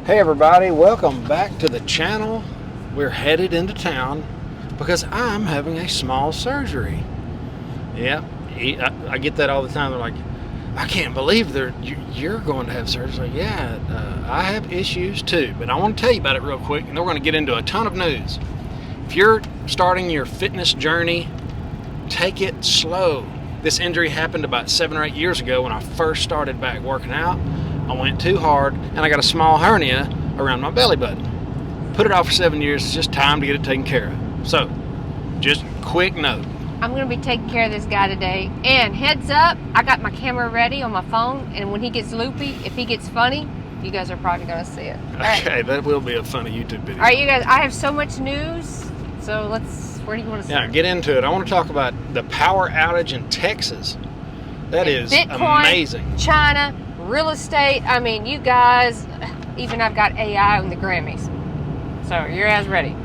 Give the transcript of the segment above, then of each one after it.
Hey everybody, welcome back to the channel. We're headed into town because I'm having a small surgery. Yeah, I get that all the time. They're like, I can't believe you're going to have surgery. Like, yeah, I have issues too, but I want to tell you about it real quick, and then we're going to get into a ton of news. If you're starting your fitness journey, take it slow. This injury happened about 7 or 8 years ago when I first started back working out. I went too hard and I got a small hernia around my belly button. Put it off for 7 years. It's just time to get it taken care of. So, just quick note. I'm going to be taking care of this guy today. And heads up, I got my camera ready on my phone. And when he gets loopy, if he gets funny, you guys are probably going to see it. Okay, that will be a funny YouTube video. All right, you guys, I have so much news. So where do you want to start? Yeah, get into it. I want to talk about the power outage in Texas. That is Bitcoin, amazing. China, real estate. I mean, you guys, even I've got AI on the Grammys. So you're as ready.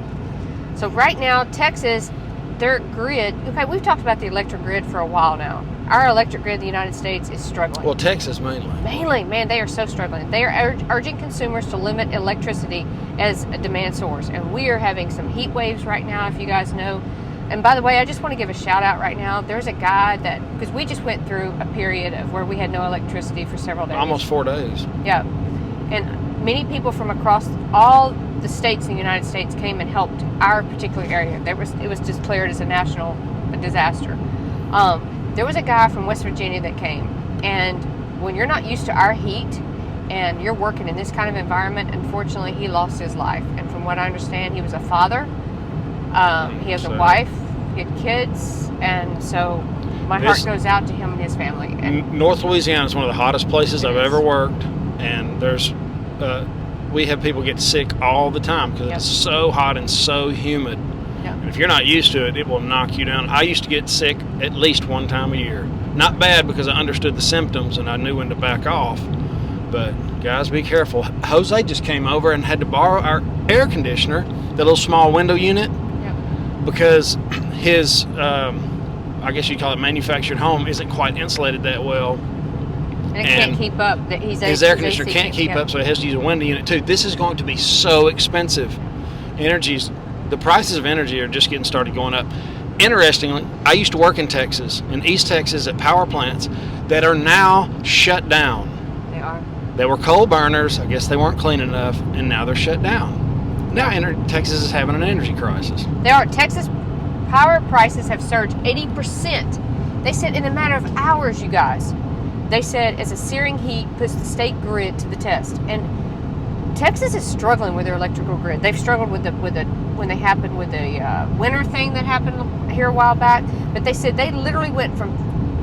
So right now, Texas, their grid, okay, we've talked about the electric grid for a while now. Our electric grid in the United States is struggling. Well, Texas mainly. Mainly, man, they are so struggling. They are urging consumers to limit electricity as a demand source. And we are having some heat waves right now, if you guys know. And by the way, I just want to give a shout out right now. There's a guy because we just went through a period of where we had no electricity for several days. Almost 4 days. Yeah. And many people from across all the states in the United States came and helped our particular area. It was declared as a national disaster. There was a guy from West Virginia that came, and when you're not used to our heat and you're working in this kind of environment, unfortunately, he lost his life. And from what I understand, he was a father. He has a wife, he had kids, and so my heart goes out to him and his family. And North Louisiana is one of the hottest places I've ever worked, and we have people get sick all the time because it's so hot and so humid. Yep. And if you're not used to it, it will knock you down. I used to get sick at least one time a year. Not bad because I understood the symptoms and I knew when to back off. But guys, be careful. Jose just came over and had to borrow our air conditioner, the little small window unit, because his, I guess you call it manufactured home, isn't quite insulated that well. And it can't keep up. His air conditioner can't keep up, so it has to use a window unit too. This is going to be so expensive. The prices of energy are just getting started going up. Interestingly, I used to work in Texas, in East Texas, at power plants that are now shut down. They are. They were coal burners. I guess they weren't clean enough, and now they're shut down. Now Texas is having an energy crisis. They are. Texas power prices have surged 80%. They said in a matter of hours, you guys. They said as a searing heat puts the state grid to the test. And Texas is struggling with their electrical grid. They've struggled with when they happened with the winter thing that happened here a while back. But they said they literally went from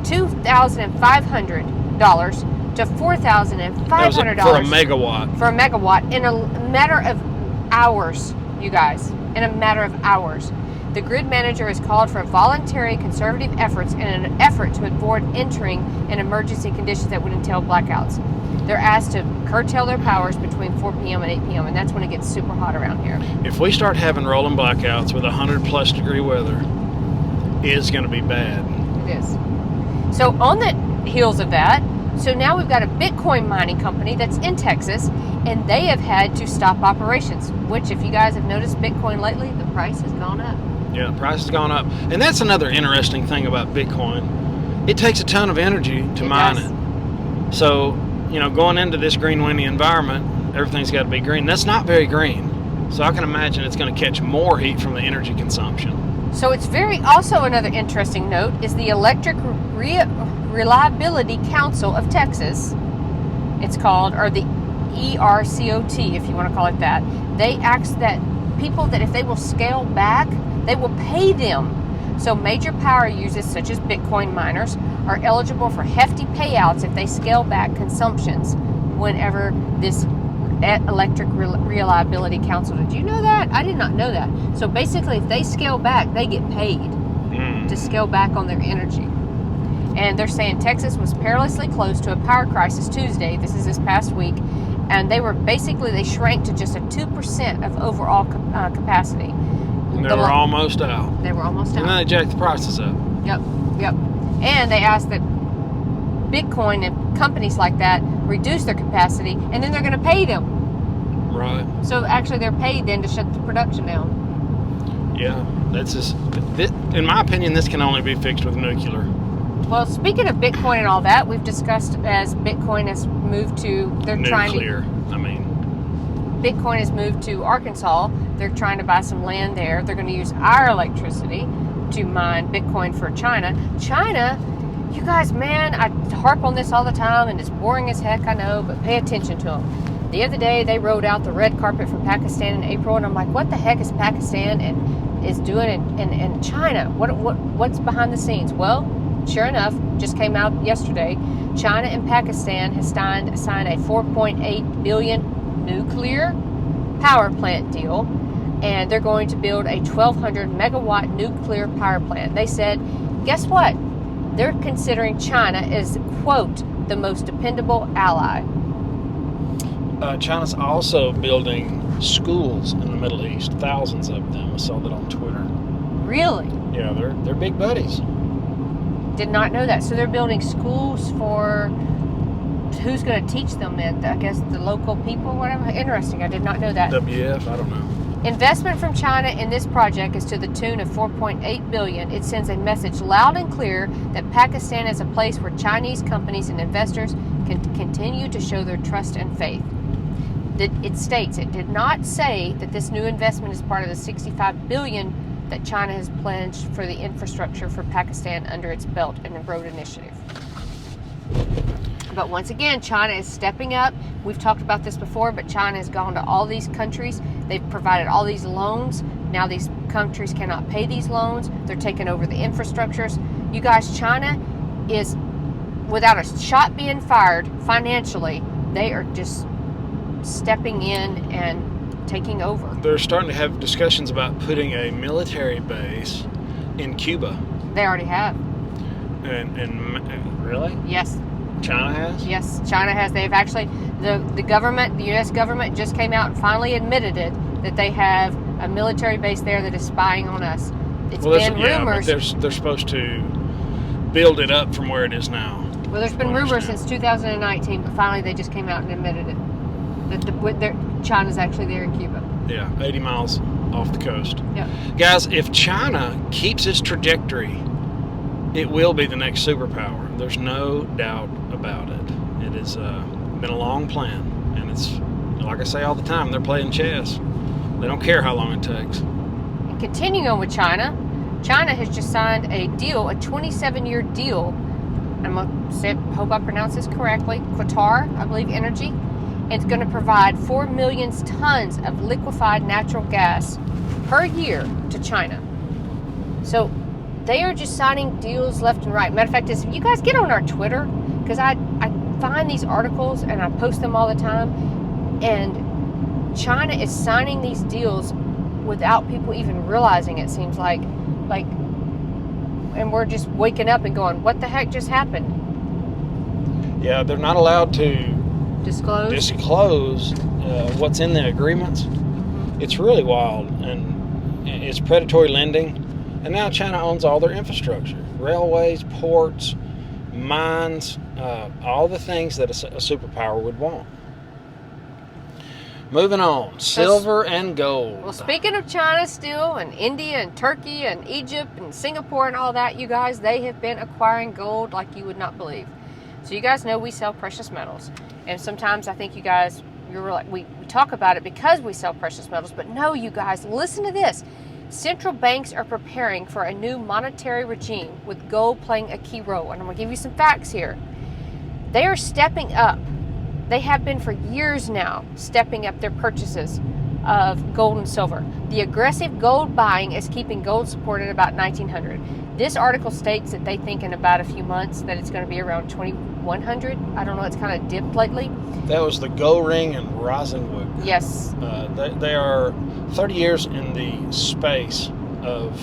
$2,500 to $4,500 for a megawatt. For a megawatt in a matter of hours, you guys. In a matter of hours. The grid manager has called for voluntary conservative efforts in an effort to avoid entering an emergency conditions that would entail blackouts. They're asked to curtail their powers between 4 p.m. and 8 p.m., and that's when it gets super hot around here. If we start having rolling blackouts with 100-plus degree weather, it's going to be bad. It is. So on the heels of that, so now we've got a Bitcoin mining company that's in Texas, and they have had to stop operations, which if you guys have noticed Bitcoin lately, the price has gone up. Yeah, the price has gone up. And that's another interesting thing about Bitcoin. It takes a ton of energy to mine it. So, going into this green, windy environment, everything's got to be green. That's not very green. So I can imagine it's going to catch more heat from the energy consumption. So it's also another interesting note is the Electric Reliability Council of Texas, it's called, or the ERCOT, if you want to call it that. They ask that people that if they will scale back, they will pay them. So major power users such as Bitcoin miners are eligible for hefty payouts if they scale back consumptions whenever this Electric Reliability Council. Did you know that? I did not know that. So basically if they scale back, they get paid to scale back on their energy. And they're saying Texas was perilously close to a power crisis Tuesday. This is this past week. And they shrank to just a 2% of overall capacity. They were almost out. They were almost out. And then they jacked the prices up. Yep. And they asked that Bitcoin and companies like that reduce their capacity, and then they're going to pay them. Right. So actually, they're paid then to shut the production down. Yeah, that's just, in my opinion, this can only be fixed with nuclear. Well, speaking of Bitcoin and all that, we've discussed as Bitcoin has moved to, Bitcoin has moved to Arkansas. They're trying to buy some land there. They're going to use our electricity to mine Bitcoin for China. China, you guys, man, I harp on this all the time, and it's boring as heck, I know, but pay attention to them. The other day, they rolled out the red carpet for Pakistan in April, and I'm like, what the heck is Pakistan and is doing in China? What's behind the scenes? Well, sure enough, just came out yesterday, China and Pakistan has signed a $4.8 billion nuclear power plant deal, and they're going to build a 1,200 megawatt nuclear power plant. They said, guess what? They're considering China as, quote, the most dependable ally. China's also building schools in the Middle East, thousands of them. I saw that on Twitter. Really? Yeah, they're big buddies. Did not know that. So they're building schools for who's going to teach them then? I guess the local people, whatever. Interesting. I did not know that. WF, I don't know. Investment from China in this project is to the tune of $4.8 billion. It sends a message loud and clear that Pakistan is a place where Chinese companies and investors can continue to show their trust and faith. It states, it did not say that this new investment is part of the $65 billion that China has pledged for the infrastructure for Pakistan under its Belt and Road Initiative. But once again, China is stepping up. We've talked about this before, but China has gone to all these countries. They've provided all these loans. Now these countries cannot pay these loans. They're taking over the infrastructures. You guys, China is, without a shot being fired financially, they are just stepping in and taking over. They're starting to have discussions about putting a military base in Cuba. They already have. And really? Yes. China has? Yes, China has. They've actually, the government, the U.S. government just came out and finally admitted it, that they have a military base there that is spying on us. It's been rumors. But they're supposed to build it up from where it is now. Well, there's been rumors since 2019, but finally they just came out and admitted it. That China's actually there in Cuba. Yeah, 80 miles off the coast. Yeah. Guys, if China keeps its trajectory, it will be the next superpower. There's no doubt about it. It has been a long plan, and it's, like I say all the time, they're playing chess. They don't care how long it takes. And continuing on with China has just signed a deal, a 27-year deal. I'm going to hope I pronounce this correctly. Qatar, I believe, Energy. It's going to provide 4 million tons of liquefied natural gas per year to China. So they are just signing deals left and right. Matter of fact, you guys get on our Twitter, because I find these articles and I post them all the time, and China is signing these deals without people even realizing, it seems like, and we're just waking up and going, what the heck just happened? Yeah, they're not allowed to disclose what's in the agreements. Mm-hmm. It's really wild, and it's predatory lending. And now China owns all their infrastructure, railways, ports, mines, all the things that a superpower would want. Moving on, silver and gold. Well, speaking of China still, and India and Turkey and Egypt and Singapore and all that, you guys, they have been acquiring gold like you would not believe. So you guys know we sell precious metals. And sometimes I think you guys, we talk about it because we sell precious metals, but no, you guys, listen to this. Central banks are preparing for a new monetary regime with gold playing a key role. And I'm going to give you some facts here. They are stepping up. They have been for years now, stepping up their purchases of gold and silver. The aggressive gold buying is keeping gold supported at about 1900. This article states that they think in about a few months that it's going to be around 2100. I don't know, it's kind of dipped lately. That was the Gold Ring and Rosenwood. Yes. They are 30 years in the space of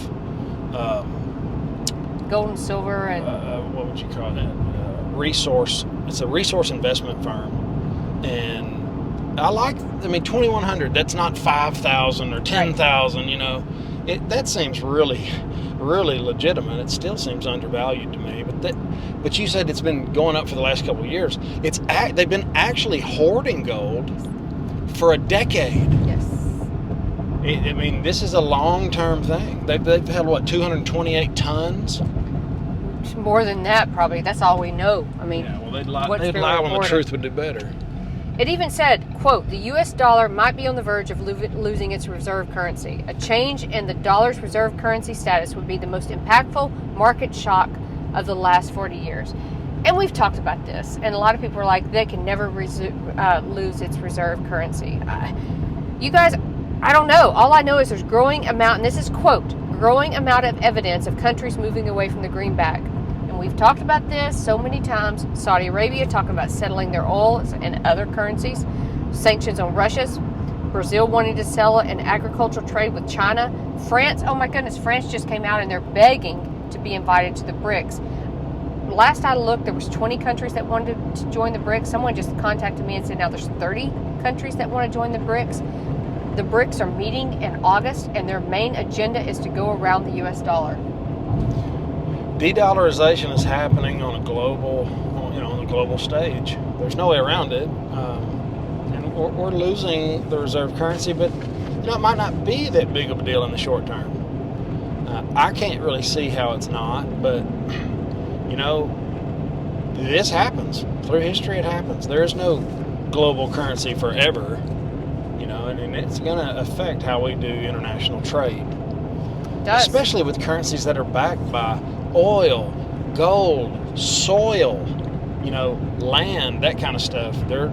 gold and silver and what would you call that? Resource. It's a resource investment firm, and 2100. That's not 5,000 or 10,000. You know, that seems really legitimate. It still seems undervalued to me. But you said it's been going up for the last couple of years. They've been actually hoarding gold for a decade. Yes. I mean, this is a long-term thing. They've held, what, 228 tons? More than that, probably. That's all we know. I mean, Yeah, well, they'd what's lie been when the reported. truth would do better. It even said, quote, the U.S. dollar might be on the verge of losing its reserve currency. A change in the dollar's reserve currency status would be the most impactful market shock of the last 40 years. And we've talked about this, and a lot of people are like, they can never lose its reserve currency. You guys, I don't know. All I know is there's growing amount, and this is, quote, growing amount of evidence of countries moving away from the greenback. And we've talked about this so many times. Saudi Arabia talking about settling their oil and other currencies. Sanctions on Russia. Brazil wanting to sell an agricultural trade with China. France, oh my goodness, France just came out and they're begging to be invited to the BRICS. Last I looked, there was 20 countries that wanted to join the BRICS. Someone just contacted me and said now there's 30 countries that want to join the BRICS. The BRICS are meeting in August, and their main agenda is to go around the U.S. dollar. De-dollarization is happening on a global, on a global stage. There's no way around it, and we're losing the reserve currency. But it might not be that big of a deal in the short term. I can't really see how it's not, but this happens through history. It happens. There is no global currency forever. And it's going to affect how we do international trade. It does. Especially with currencies that are backed by oil, gold, soil, land, that kind of stuff. They're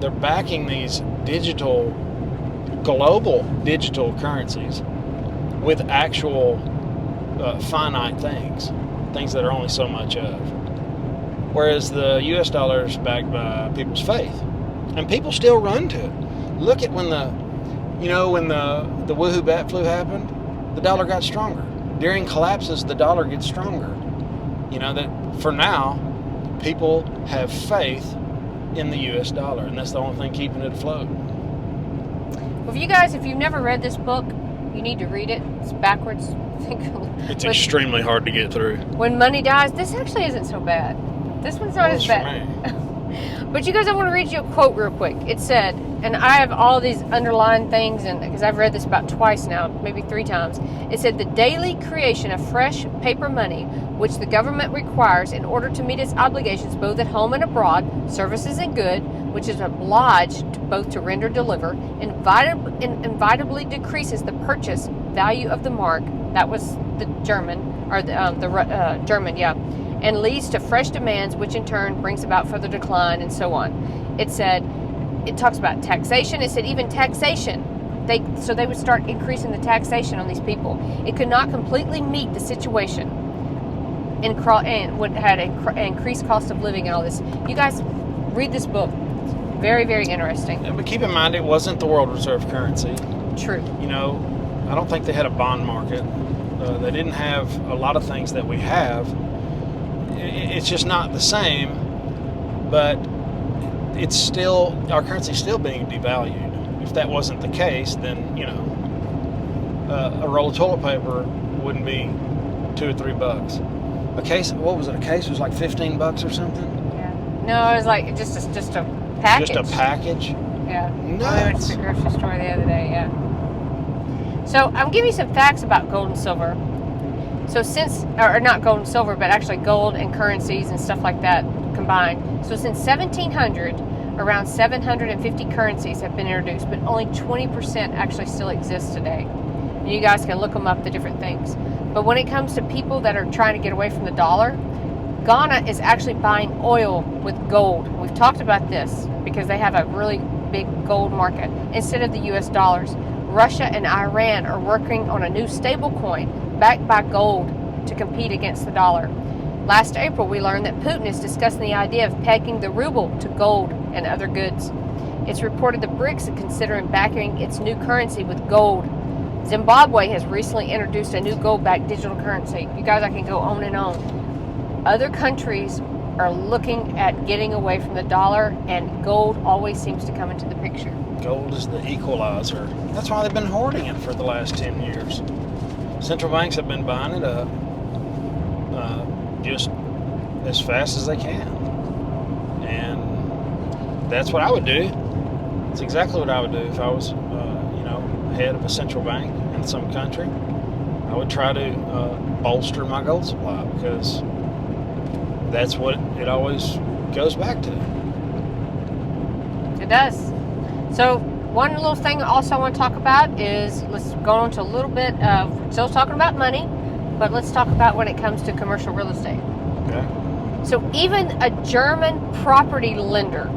backing these global digital currencies with actual finite things that are only so much of. Whereas the U.S. dollar is backed by people's faith. And people still run to it. Look at when the woohoo bat flu happened, the dollar got stronger. During collapses, the dollar gets stronger. That for now, people have faith in the U.S. dollar, and that's the only thing keeping it afloat. Well, if you've never read this book, you need to read it. It's backwards. It's extremely hard to get through. When Money Dies, this actually isn't so bad. This one's not as bad. For me. But you guys, I want to read you a quote real quick. It said, and I have all these underlined things, and because I've read this about twice now, maybe 3 times. It said, the daily creation of fresh paper money, which the government requires in order to meet its obligations both at home and abroad, services and good, which is obliged both to render and deliver, inevitably decreases the purchase value of the mark. That was the German, or the German, yeah. And leads to fresh demands, which in turn brings about further decline, and so on. It said, it talks about taxation. It said even taxation. They would start increasing the taxation on these people. It could not completely meet the situation, and would had increased cost of living and all this. You guys read this book. Very, very interesting. Yeah, but keep in mind, it wasn't the world reserve currency. True. I don't think they had a bond market. They didn't have a lot of things that we have. It's just not the same, but our currency's still being devalued. If that wasn't the case, then a roll of toilet paper wouldn't be $2 or $3. A case, what was it? A case was like $15 or something. Yeah. No, it was like just a package. Just a package. Yeah. Nuts. I went to the grocery store the other day. Yeah. So I'm giving you some facts about gold and silver. So or not gold and silver, but actually gold and currencies and stuff like that combined. So since 1700, around 750 currencies have been introduced, but only 20% actually still exist today. And you guys can look them up, the different things. But when it comes to people that are trying to get away from the dollar, Ghana is actually buying oil with gold. We've talked about this because they have a really big gold market instead of the U.S. dollars. Russia and Iran are working on a new stable coin backed by gold to compete against the dollar. Last April, we learned that Putin is discussing the idea of pegging the ruble to gold and other goods. It's reported the BRICS are considering backing its new currency with gold. Zimbabwe has recently introduced a new gold-backed digital currency. You guys, I can go on and on. Other countries are looking at getting away from the dollar, and gold always seems to come into the picture. Gold is the equalizer. That's why they've been hoarding it for the last 10 years. Central banks have been buying it up just as fast as they can. And that's what I would do. It's exactly what I would do if I was, head of a central bank in some country. I would try to bolster my gold supply, because that's what it always goes back to. It does. So one little thing also I want to talk about is, let's go on to a little bit of, still talking about money, but let's talk about when it comes to commercial real estate. Okay. So even a German property lender,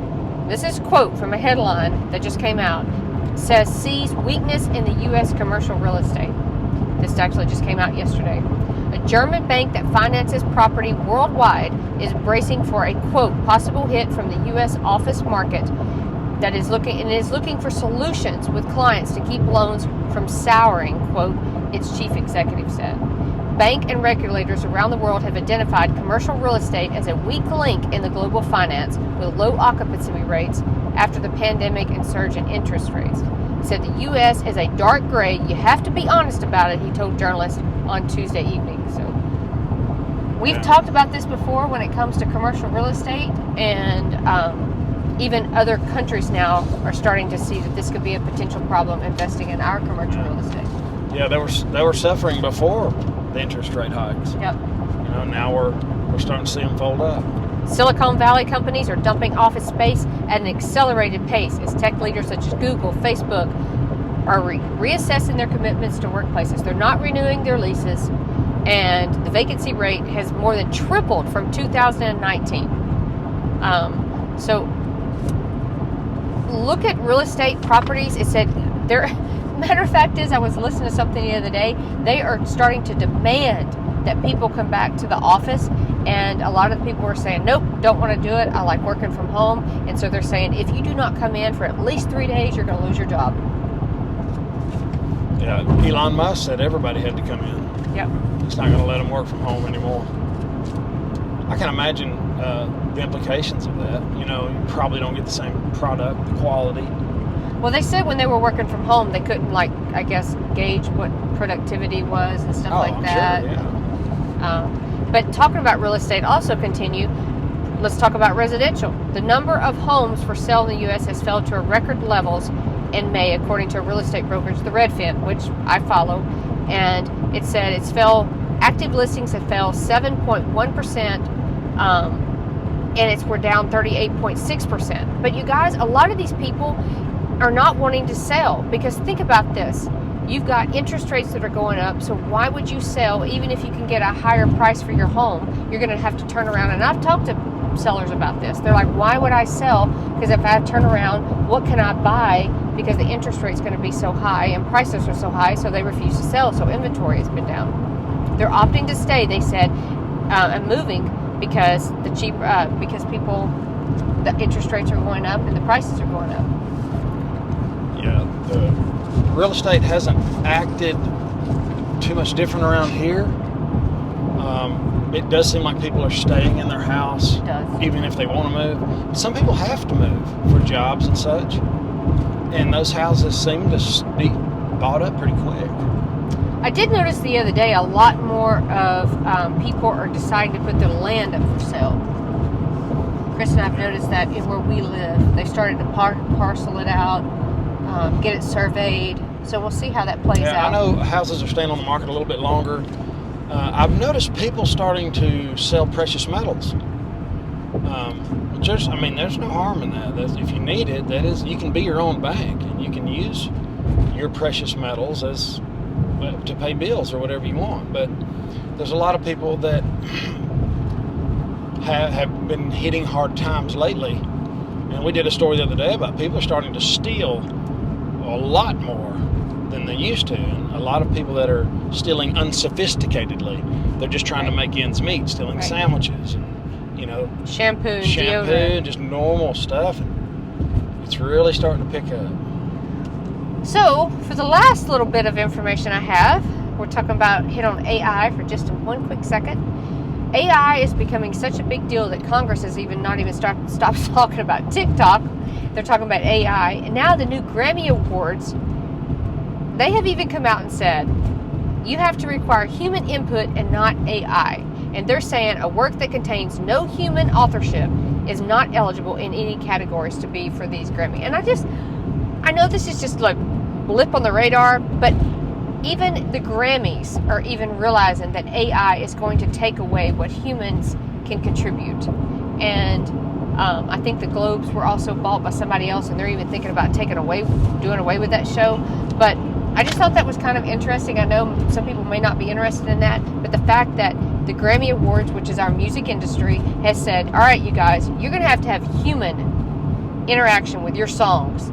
this is a quote from a headline that just came out, says sees weakness in the U.S. commercial real estate. This actually just came out yesterday. A German bank that finances property worldwide is bracing for a, quote, possible hit from the U.S. office market that is looking for solutions with clients to keep loans from souring, quote, its chief executive said. Bank and regulators around the world have identified commercial real estate as a weak link in the global finance, with low occupancy rates after the pandemic and surge in interest rates. He said the U.S. is a dark gray. You have to be honest about it, he told journalists on Tuesday evening. So we've talked about this before when it comes to commercial real estate, and even other countries now are starting to see that this could be a potential problem investing in our commercial real estate. Yeah, they were suffering before the interest rate hikes. Yep. Now we're starting to see them fold up. Silicon Valley companies are dumping office space at an accelerated pace as tech leaders such as Google, Facebook are reassessing their commitments to workplaces. They're not renewing their leases, and the vacancy rate has more than tripled from 2019. So look at real estate properties. It said there. Matter of fact is, I was listening to something the other day. They are starting to demand that people come back to the office, and a lot of the people are saying, nope, don't want to do it. I like working from home. And so they're saying, if you do not come in for at least 3 days, you're going to lose your job. Yeah, Elon Musk said everybody had to come in. Yep. He's not going to let them work from home anymore. I can imagine the implications of that. You probably don't get the same product quality. Well, they said when they were working from home, they couldn't, gauge what productivity was and stuff like that. Sure, yeah. But talking about real estate, also continue. Let's talk about residential. The number of homes for sale in the U.S. has fell to record levels in May, according to real estate brokerage, the Redfin, which I follow. And it said active listings have fell 7.1%, and we're down 38.6%. But you guys, a lot of these people are not wanting to sell, because think about this. You've got interest rates that are going up, so why would you sell? Even if you can get a higher price for your home, you're going to have to turn around. And I've talked to sellers about this. They're like, why would I sell? Because if I turn around, what can I buy? Because the interest rate's going to be so high and prices are so high, so they refuse to sell. So inventory has been down. They're opting to stay, they said, and moving because the interest rates are going up and the prices are going up. Yeah, the real estate hasn't acted too much different around here. It does seem like people are staying in their house, even if they want to move. Some people have to move for jobs and such, and those houses seem to be bought up pretty quick. I did notice the other day a lot more of people are deciding to put their land up for sale. Chris and I have noticed that where we live, they started to parcel it out, get it surveyed. So we'll see how that plays out. I know houses are staying on the market a little bit longer. I've noticed people starting to sell precious metals. There's no harm in that. If you need it, you can be your own bank, and you can use your precious metals as to pay bills or whatever you want. But there's a lot of people that have been hitting hard times lately. And we did a story the other day about people starting to steal a lot more than they used to. And a lot of people that are stealing unsophisticatedly, they're just trying to make ends meet, stealing sandwiches and, shampoo, deodorant, just normal stuff. And it's really starting to pick up. So, for the last little bit of information I have, we're talking about hit on AI for just one quick second. AI is becoming such a big deal that Congress has not even stopped talking about TikTok. They're talking about AI. And now the new Grammy Awards, they have even come out and said, you have to require human input and not AI. And they're saying a work that contains no human authorship is not eligible in any categories to be for these Grammy. And I know this is just like blip on the radar, but even the Grammys are even realizing that AI is going to take away what humans can contribute. And I think the Globes were also bought by somebody else, and they're even thinking about doing away with that show. But I just thought that was kind of interesting. I know some people may not be interested in that, but the fact that the Grammy Awards, which is our music industry, has said, all right, you guys, you're going to have human interaction with your songs.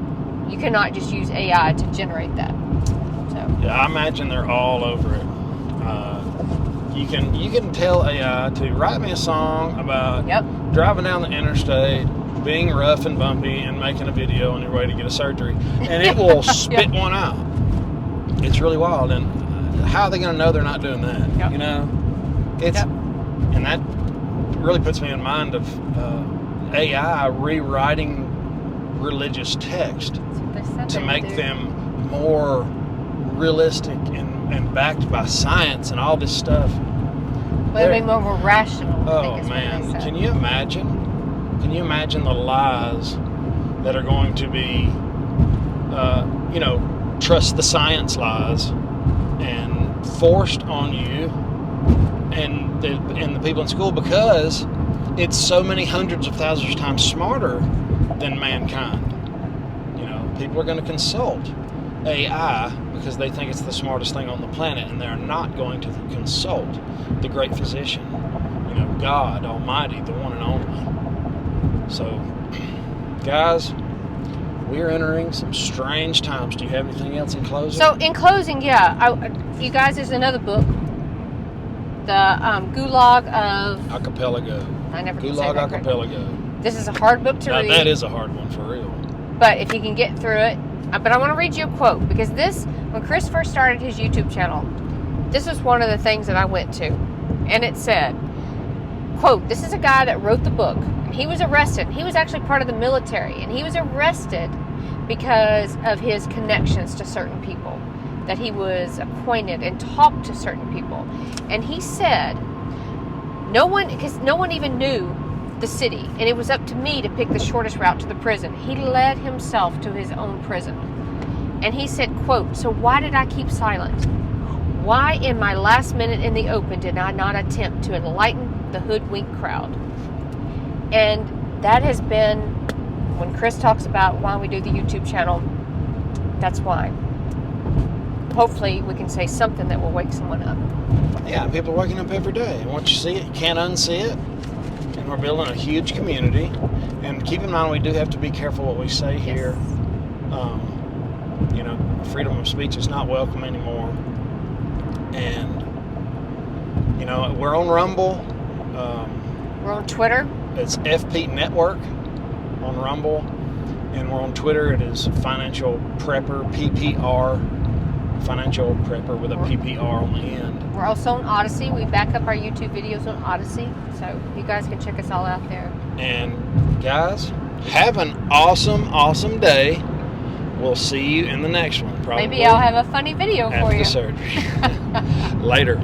You cannot just use AI to generate that. So yeah, I imagine they're all over it. You can tell AI to write me a song about driving down the interstate, being rough and bumpy, and making a video on your way to get a surgery, and it will spit one out. It's really wild, and how are they going to know they're not doing that? Yep. You know, and that really puts me in mind of AI rewriting religious text to make them more realistic and backed by science and all this stuff. Well, it'll be more rational. Oh man, can you imagine? Can you imagine the lies that are going to be, trust the science lies, and forced on you and the people in school, because it's so many hundreds of thousands of times smarter than mankind. You know, people are going to consult AI because they think it's the smartest thing on the planet, and they're not going to consult the great physician, God Almighty, the one and only. So, guys, we're entering some strange times. Do you have anything else in closing? So, in closing, you guys, there's another book, the Gulag of Archipelago. I never Gulag say that Archipelago. This is a hard book to read. That is a hard one for real. But if you can get through it, but I want to read you a quote, because when Chris first started his YouTube channel, this was one of the things that I went to, and it said, quote, this is a guy that wrote the book. He was arrested. He was actually part of the military, and he was arrested because of his connections to certain people, that he was acquainted and talked to certain people. And he said, because no one even knew the city, and it was up to me to pick the shortest route to the prison. He led himself to his own prison. And he said, quote, so why did I keep silent? Why in my last minute in the open did I not attempt to enlighten the hoodwink crowd? And that has been, when Chris talks about why we do the YouTube channel, that's why. Hopefully we can say something that will wake someone up. Yeah, people are waking up every day. And once you see it, you can't unsee it. And we're building a huge community. And keep in mind, we do have to be careful what we say here. Freedom of speech is not welcome anymore. And, we're on Rumble. We're on Twitter. It's FP Network on Rumble. And we're on Twitter. It is Financial Prepper, PPR. Financial Prepper with a PPR on the end. We're also on Odyssey. We back up our YouTube videos on Odyssey. So you guys can check us all out there. And guys, have an awesome, awesome day. We'll see you in the next one. Probably maybe I'll have a funny video for you. After the surgery. Later.